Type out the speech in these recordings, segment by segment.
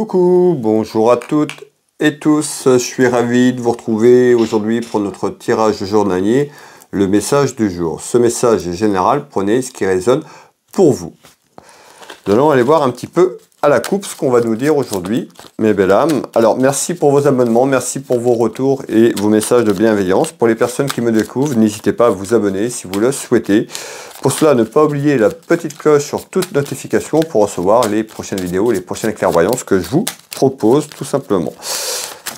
Coucou, bonjour à toutes et tous, je suis ravi de vous retrouver aujourd'hui pour notre tirage journalier, le message du jour. Ce message est général, prenez ce qui résonne pour vous. Nous allons aller voir un petit peu à la coupe ce qu'on va nous dire aujourd'hui, mes belles âmes. Alors merci pour vos abonnements, merci pour vos retours et vos messages de bienveillance. Pour les personnes qui me découvrent, n'hésitez pas à vous abonner si vous le souhaitez. Pour cela, ne pas oublier la petite cloche sur toute notification pour recevoir les prochaines vidéos, les prochaines clairvoyances que je vous propose tout simplement.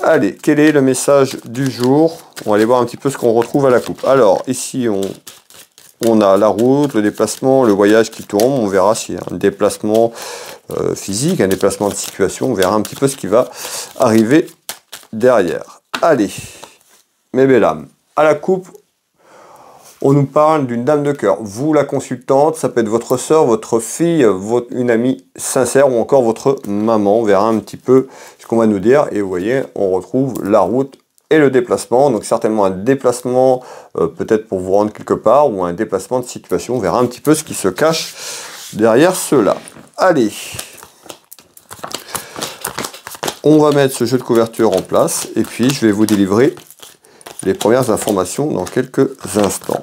Allez, quel est le message du jour? On va aller voir un petit peu ce qu'on retrouve à la coupe. Alors ici, on a la route, le déplacement, le voyage qui tombe. On verra s'il y a un déplacement physique, un déplacement de situation. On verra un petit peu ce qui va arriver derrière. Allez, mes belles âmes, à la coupe, on nous parle d'une dame de cœur. Vous, la consultante, ça peut être votre soeur, votre fille, une amie sincère ou encore votre maman. On verra un petit peu ce qu'on va nous dire. Et vous voyez, on retrouve la route et le déplacement. Donc certainement un déplacement peut-être pour vous rendre quelque part ou un déplacement de situation. On verra un petit peu ce qui se cache derrière cela. Allez, on va mettre ce jeu de couverture en place et puis je vais vous délivrer les premières informations dans quelques instants.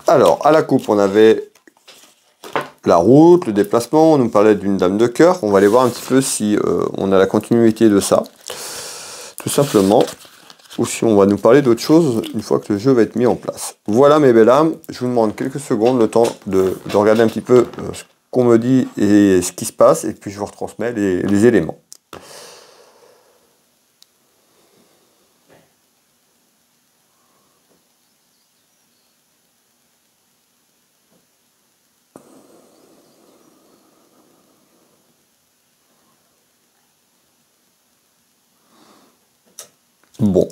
Alors, à la coupe, on avait la route, le déplacement, on nous parlait d'une dame de cœur. On va aller voir un petit peu si on a la continuité de ça, tout simplement, ou si on va nous parler d'autre chose une fois que le jeu va être mis en place. Voilà mes belles âmes, je vous demande quelques secondes, le temps de regarder un petit peu ce qu'on me dit et ce qui se passe, et puis je vous retransmets les éléments. Bon,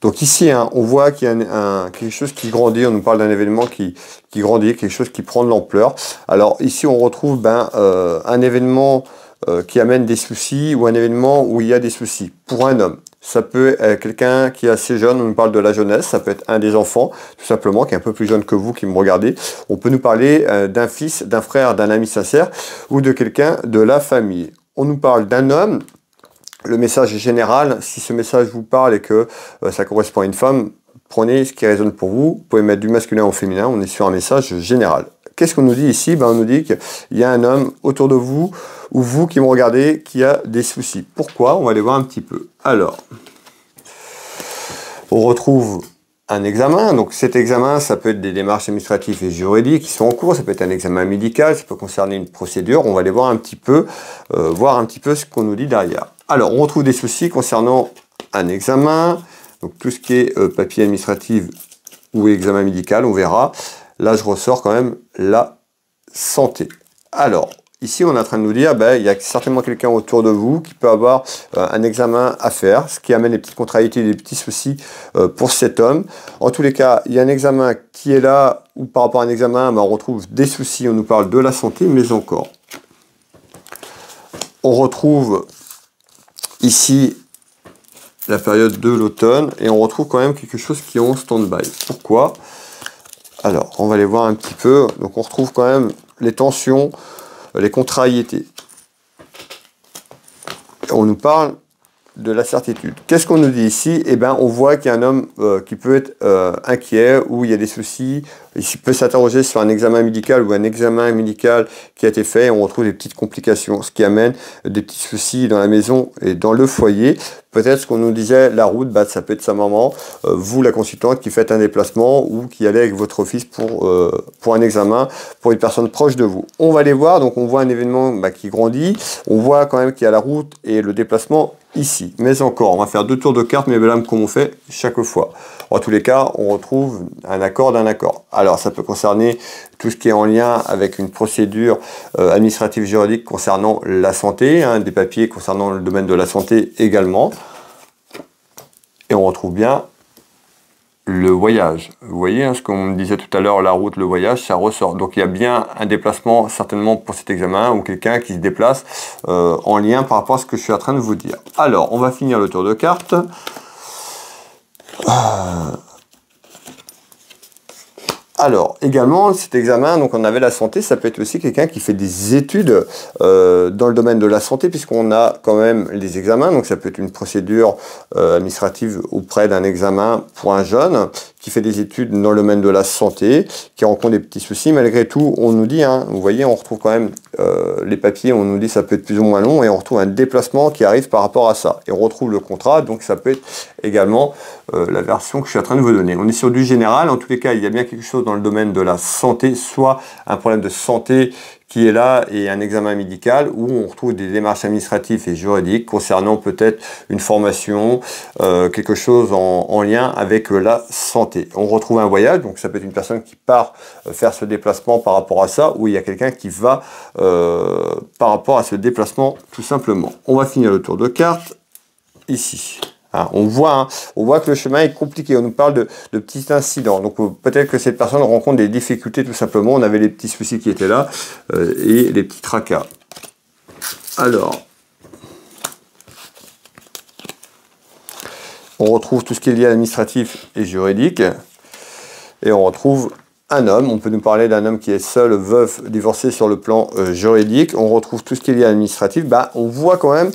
donc ici, hein, on voit qu'il y a quelque chose qui grandit, on nous parle d'un événement qui grandit, quelque chose qui prend de l'ampleur. Alors ici, on retrouve un événement qui amène des soucis ou un événement où il y a des soucis pour un homme. Ça peut être quelqu'un qui est assez jeune, on nous parle de la jeunesse, ça peut être un des enfants, tout simplement, qui est un peu plus jeune que vous, qui me regardez. On peut nous parler d'un fils, d'un frère, d'un ami sincère ou de quelqu'un de la famille. On nous parle d'un homme. Le message est général. Si ce message vous parle et que ça correspond à une femme, prenez ce qui résonne pour vous. Vous pouvez mettre du masculin au féminin. On est sur un message général. Qu'est-ce qu'on nous dit ici? On nous dit qu'il y a un homme autour de vous, ou vous qui me regardez, qui a des soucis. Pourquoi? On va aller voir un petit peu. Alors, on retrouve un examen. Donc cet examen, ça peut être des démarches administratives et juridiques qui sont en cours. Ça peut être un examen médical. Ça peut concerner une procédure. On va aller voir un petit peu ce qu'on nous dit derrière. Alors, on retrouve des soucis concernant un examen, donc tout ce qui est papier administratif ou examen médical, on verra. Là, je ressors quand même la santé. Alors, ici, on est en train de nous dire, il y a certainement quelqu'un autour de vous qui peut avoir un examen à faire, ce qui amène des petites contrariétés, des petits soucis pour cet homme. En tous les cas, il y a un examen qui est là, ou par rapport à un examen, on retrouve des soucis, on nous parle de la santé, mais encore. On retrouve ici la période de l'automne et on retrouve quand même quelque chose qui est en stand-by. Pourquoi? Alors, on va aller voir un petit peu. Donc, on retrouve quand même les tensions, les contrariétés. On nous parle de la certitude. Qu'est-ce qu'on nous dit ici? On voit qu'il y a un homme qui peut être inquiet, ou il y a des soucis. Il peut s'interroger sur un examen médical ou un examen médical qui a été fait. Et on retrouve des petites complications, ce qui amène des petits soucis dans la maison et dans le foyer. Peut-être ce qu'on nous disait, la route, ça peut être sa maman, vous la consultante qui faites un déplacement ou qui allez avec votre fils pour un examen, pour une personne proche de vous. On va aller voir, donc on voit un événement qui grandit, on voit quand même qu'il y a la route et le déplacement ici. Mais encore, on va faire 2 tours de cartes, mes belles âmes, comme on fait chaque fois. En tous les cas, on retrouve un accord d'un accord. Alors, ça peut concerner tout ce qui est en lien avec une procédure administrative juridique concernant la santé, des papiers concernant le domaine de la santé également. Et on retrouve bien le voyage. Vous voyez, ce qu'on me disait tout à l'heure, la route, le voyage, ça ressort. Donc il y a bien un déplacement certainement pour cet examen ou quelqu'un qui se déplace en lien par rapport à ce que je suis en train de vous dire. Alors, on va finir le tour de cartes. Alors, également, cet examen, donc on avait la santé, ça peut être aussi quelqu'un qui fait des études dans le domaine de la santé, puisqu'on a quand même les examens, donc ça peut être une procédure administrative auprès d'un examen pour un jeune qui fait des études dans le domaine de la santé, qui rencontre des petits soucis. Malgré tout, on nous dit, hein, vous voyez, on retrouve quand même les papiers, on nous dit ça peut être plus ou moins long, et on retrouve un déplacement qui arrive par rapport à ça. Et on retrouve le contrat, donc ça peut être également la version que je suis en train de vous donner. On est sur du général, en tous les cas, il y a bien quelque chose dans le domaine de la santé, soit un problème de santé qui est là et un examen médical où on retrouve des démarches administratives et juridiques concernant peut-être une formation, quelque chose en lien avec la santé. On retrouve un voyage, donc ça peut être une personne qui part faire ce déplacement par rapport à ça, ou il y a quelqu'un qui va par rapport à ce déplacement tout simplement. On va finir le tour de carte ici. Hein, on voit que le chemin est compliqué, on nous parle de petits incidents, donc peut-être que cette personne rencontre des difficultés tout simplement, on avait les petits soucis qui étaient là, et les petits tracas. Alors, on retrouve tout ce qui est lié à l'administratif et juridique, et on retrouve un homme, on peut nous parler d'un homme qui est seul, veuf, divorcé sur le plan juridique. On retrouve tout ce qui est lié à l'administratif. On voit quand même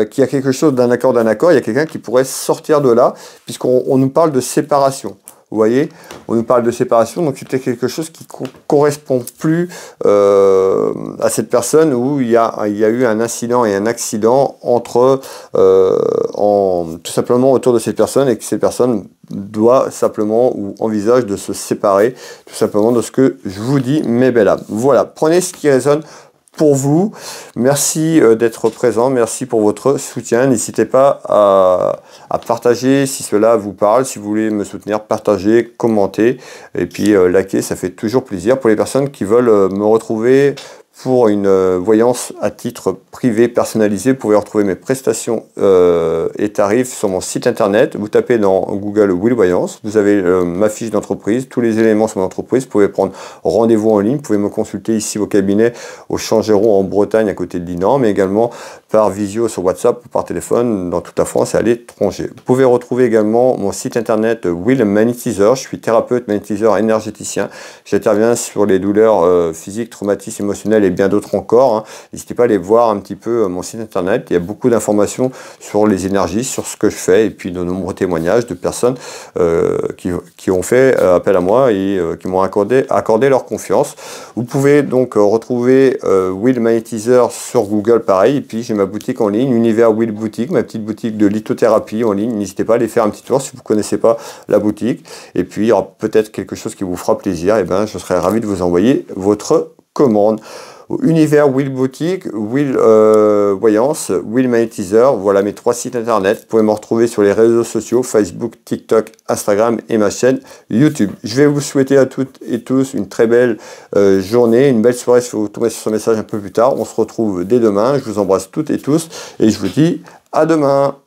qu'il y a quelque chose d'un accord, il y a quelqu'un qui pourrait sortir de là, puisqu'on nous parle de séparation. Vous voyez, on nous parle de séparation, donc c'est peut-être quelque chose qui ne correspond plus à cette personne où il y a eu un incident et un accident entre, tout simplement autour de cette personne, et que cette personne doit simplement ou envisage de se séparer tout simplement de ce que je vous dis, mes belles âmes. Voilà, prenez ce qui résonne pour vous. Merci d'être présent, merci pour votre soutien. N'hésitez pas à partager si cela vous parle, si vous voulez me soutenir, partagez, commentez et puis likez, ça fait toujours plaisir. Pour les personnes qui veulent me retrouver pour une voyance à titre privé personnalisé, vous pouvez retrouver mes prestations et tarifs sur mon site internet. Vous tapez dans Google Will Voyance, vous avez ma fiche d'entreprise, tous les éléments sur mon entreprise. Vous pouvez prendre rendez-vous en ligne, vous pouvez me consulter ici au cabinet au Changeron en Bretagne à côté de Dinan, mais également par visio sur WhatsApp ou par téléphone dans toute la France et à l'étranger. Vous pouvez retrouver également mon site internet Will Magnétiseur. Je suis thérapeute, magnétiseur, énergéticien. J'interviens sur les douleurs physiques, traumatismes émotionnels et bien d'autres encore. Hein. N'hésitez pas à aller voir un petit peu mon site internet. Il y a beaucoup d'informations sur les énergies, sur ce que je fais et puis de nombreux témoignages de personnes qui ont fait appel à moi et qui m'ont accordé leur confiance. Vous pouvez donc retrouver Will Magnétiseur sur Google pareil. Et puis j'ai ma boutique en ligne, Univers Will Boutique, ma petite boutique de lithothérapie en ligne. N'hésitez pas à aller faire un petit tour si vous ne connaissez pas la boutique. Et puis il y aura peut-être quelque chose qui vous fera plaisir. Et ben je serai ravi de vous envoyer votre commande. Univers Will Boutique, Will Voyance, Will Magnétiseur, voilà mes 3 sites internet. Vous pouvez me retrouver sur les réseaux sociaux, Facebook, TikTok, Instagram et ma chaîne YouTube. Je vais vous souhaiter à toutes et tous une très belle journée, une belle soirée si vous tombez sur ce message un peu plus tard. On se retrouve dès demain, je vous embrasse toutes et tous et je vous dis à demain.